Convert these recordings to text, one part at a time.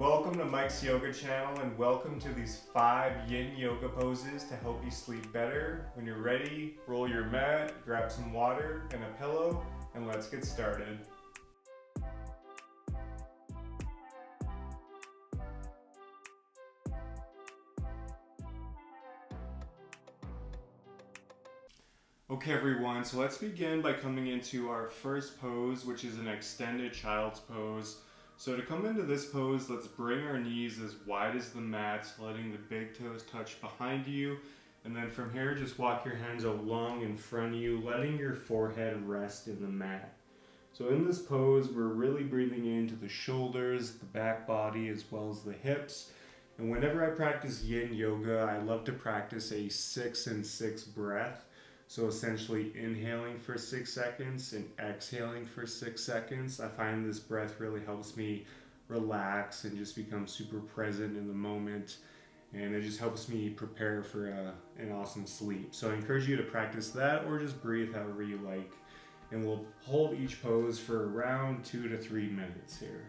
Welcome to Mike's Yoga channel and welcome to these 5 Yin Yoga poses to help you sleep better. When you're ready, roll your mat, grab some water and a pillow, and let's get started. Okay everyone, so let's begin by coming into our first pose, which is an extended child's pose. So to come into this pose, let's bring our knees as wide as the mat, letting the big toes touch behind you. And then from here, just walk your hands along in front of you, letting your forehead rest in the mat. So in this pose, we're really breathing into the shoulders, the back body, as well as the hips. And whenever I practice Yin Yoga, I love to practice a 6 and 6 breath. So essentially inhaling for 6 seconds and exhaling for 6 seconds. I find this breath really helps me relax and just become super present in the moment. And it just helps me prepare for an awesome sleep. So I encourage you to practice that or just breathe however you like. And we'll hold each pose for around 2 to 3 minutes here.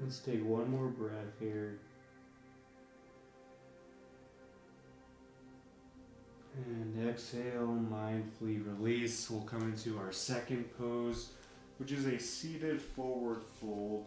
Let's take one more breath here. And exhale, mindfully release. We'll come into our second pose, which is a seated forward fold.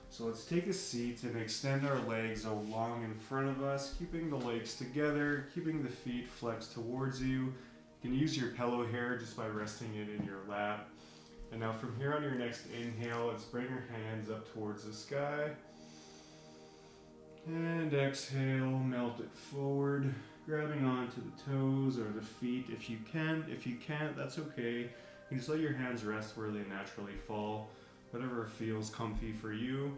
So let's take a seat and extend our legs along in front of us, keeping the legs together, keeping the feet flexed towards you. You can use your pillow here just by resting it in your lap. And now from here on your next inhale, let's bring your hands up towards the sky. And exhale, melt it forward, grabbing onto the toes or the feet if you can. If you can't, that's okay. You can just let your hands rest where they naturally fall, whatever feels comfy for you.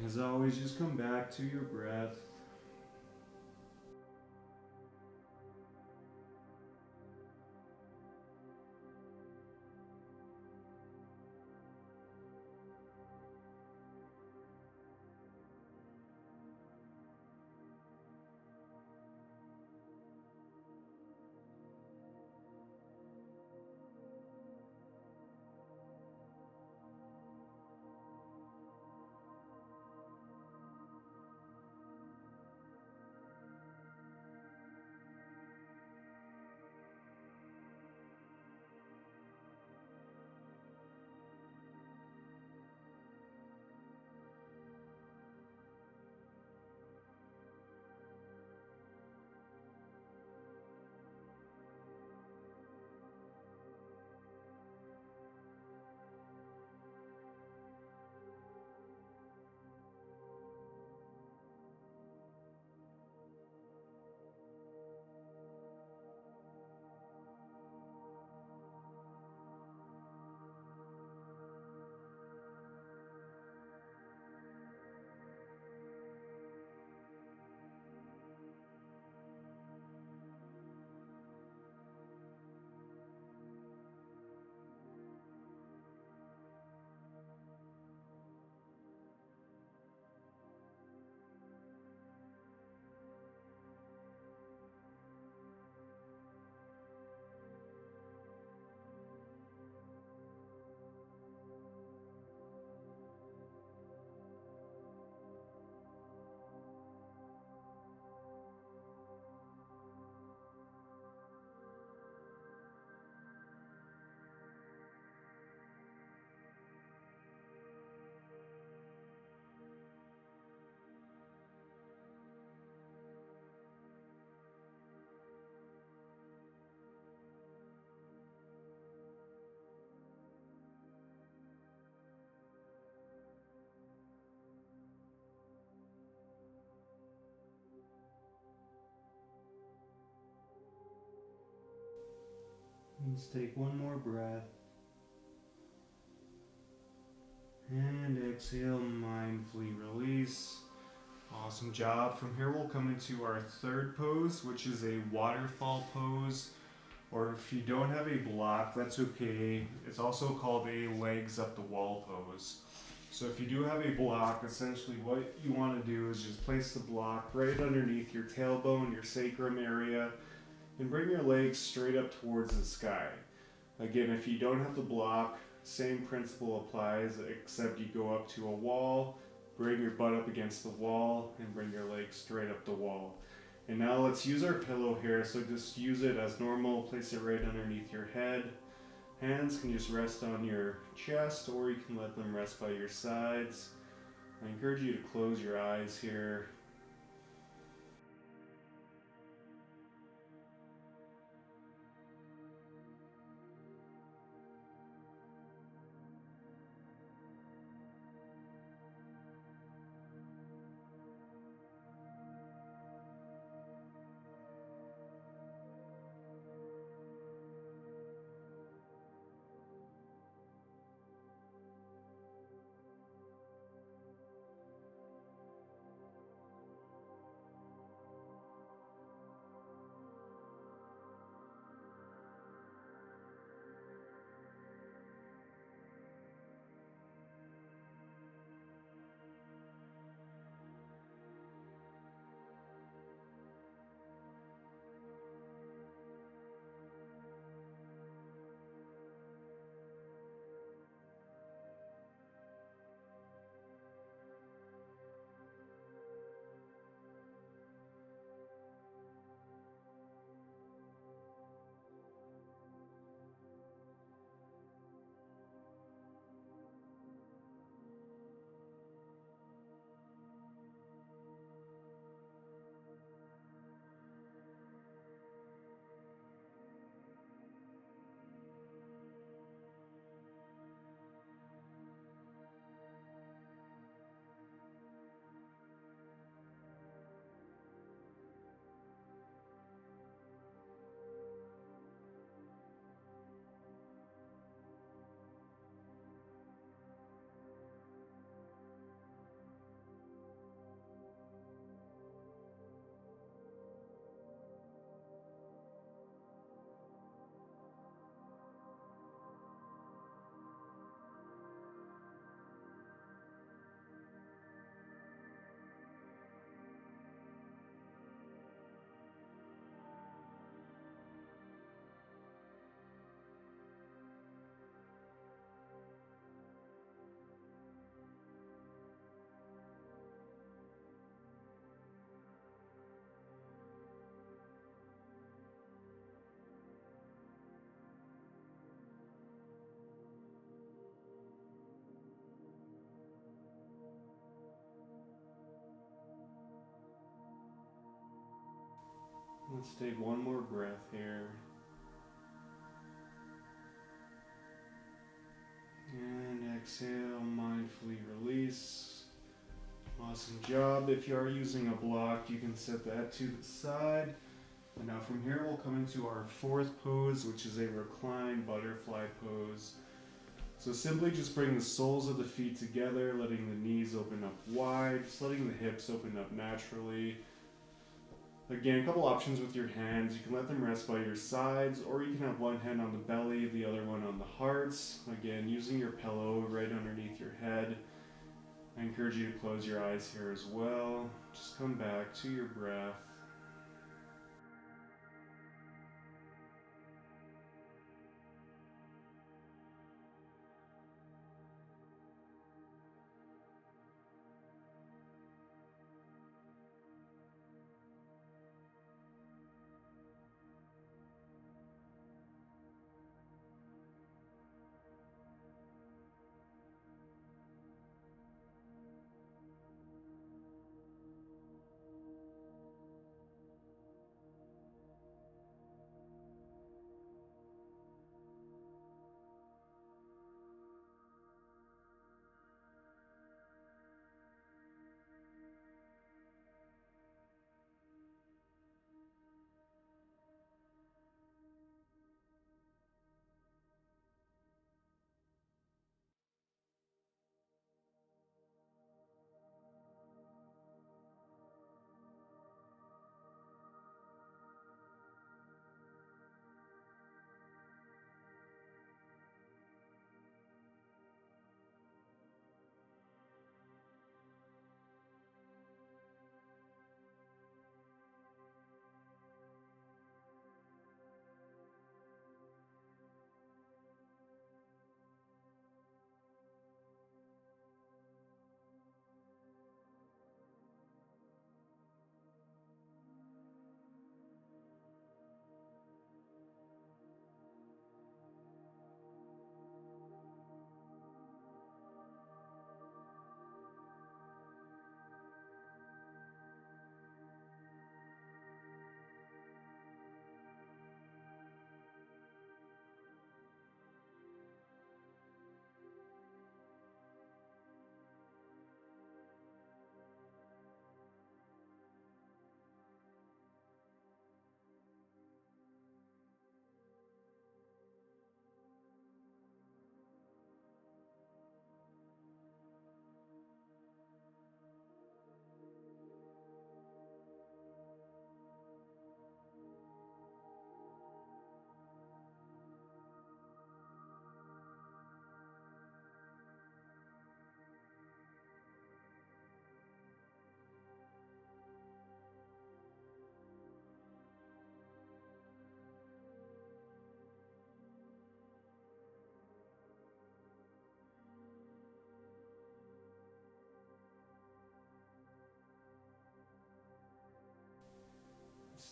As always, just come back to your breath. Let's take one more breath. And exhale, mindfully release. Awesome job. From here we'll come into our third pose, which is a waterfall pose. Or if you don't have a block, that's okay. It's also called a legs up the wall pose. So if you do have a block, essentially what you want to do is just place the block right underneath your tailbone, your sacrum area, and bring your legs straight up towards the sky. Again, if you don't have the block, same principle applies, except you go up to a wall, bring your butt up against the wall, and bring your legs straight up the wall. And now let's use our pillow here, so just use it as normal, place it right underneath your head. Hands can just rest on your chest, or you can let them rest by your sides. I encourage you to close your eyes here. Let's take one more breath here. And exhale, mindfully release. Awesome job. If you are using a block, you can set that to the side. And now from here, we'll come into our fourth pose, which is a reclined butterfly pose. So simply just bring the soles of the feet together, letting the knees open up wide, just letting the hips open up naturally. Again, a couple options with your hands. You can let them rest by your sides, or you can have one hand on the belly, the other one on the hearts. Again, using your pillow right underneath your head. I encourage you to close your eyes here as well. Just come back to your breath.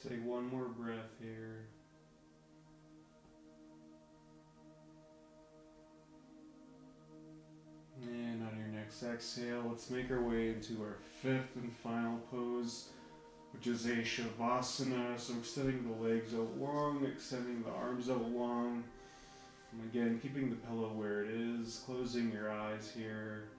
Take one more breath here. And on your next exhale, let's make our way into our fifth and final pose, which is a Shavasana. So extending the legs out long, extending the arms out long. And again, keeping the pillow where it is, closing your eyes here.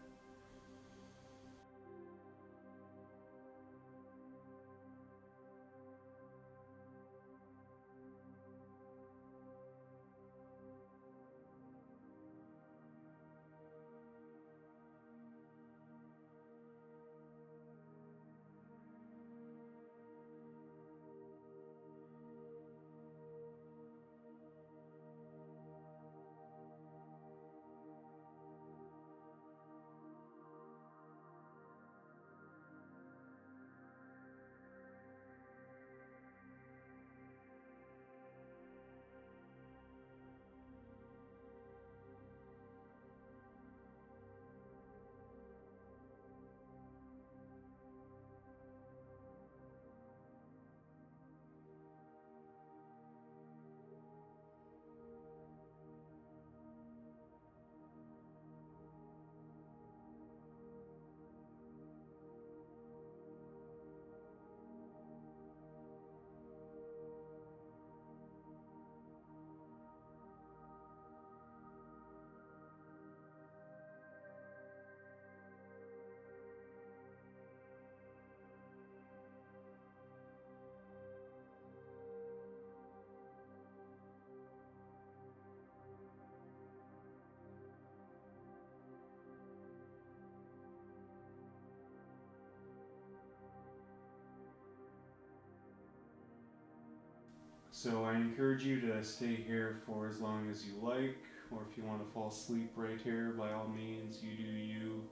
So I encourage you to stay here for as long as you like, or if you want to fall asleep right here, by all means, you do you.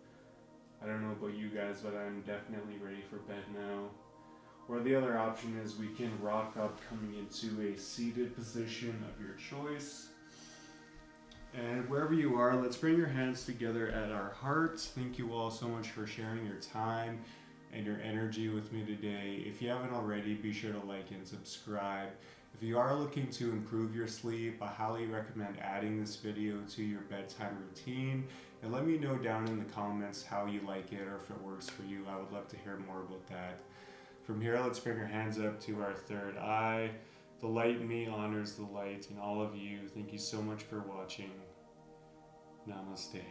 I don't know about you guys, but I'm definitely ready for bed now. Or the other option is we can rock up coming into a seated position of your choice. And wherever you are, let's bring your hands together at our hearts. Thank you all so much for sharing your time and your energy with me today. If you haven't already, be sure to like and subscribe. If you are looking to improve your sleep, I highly recommend adding this video to your bedtime routine. And let me know down in the comments how you like it or if it works for you. I would love to hear more about that. From here, let's bring our hands up to our third eye. The light in me honors the light in all of you. Thank you so much for watching. Namaste.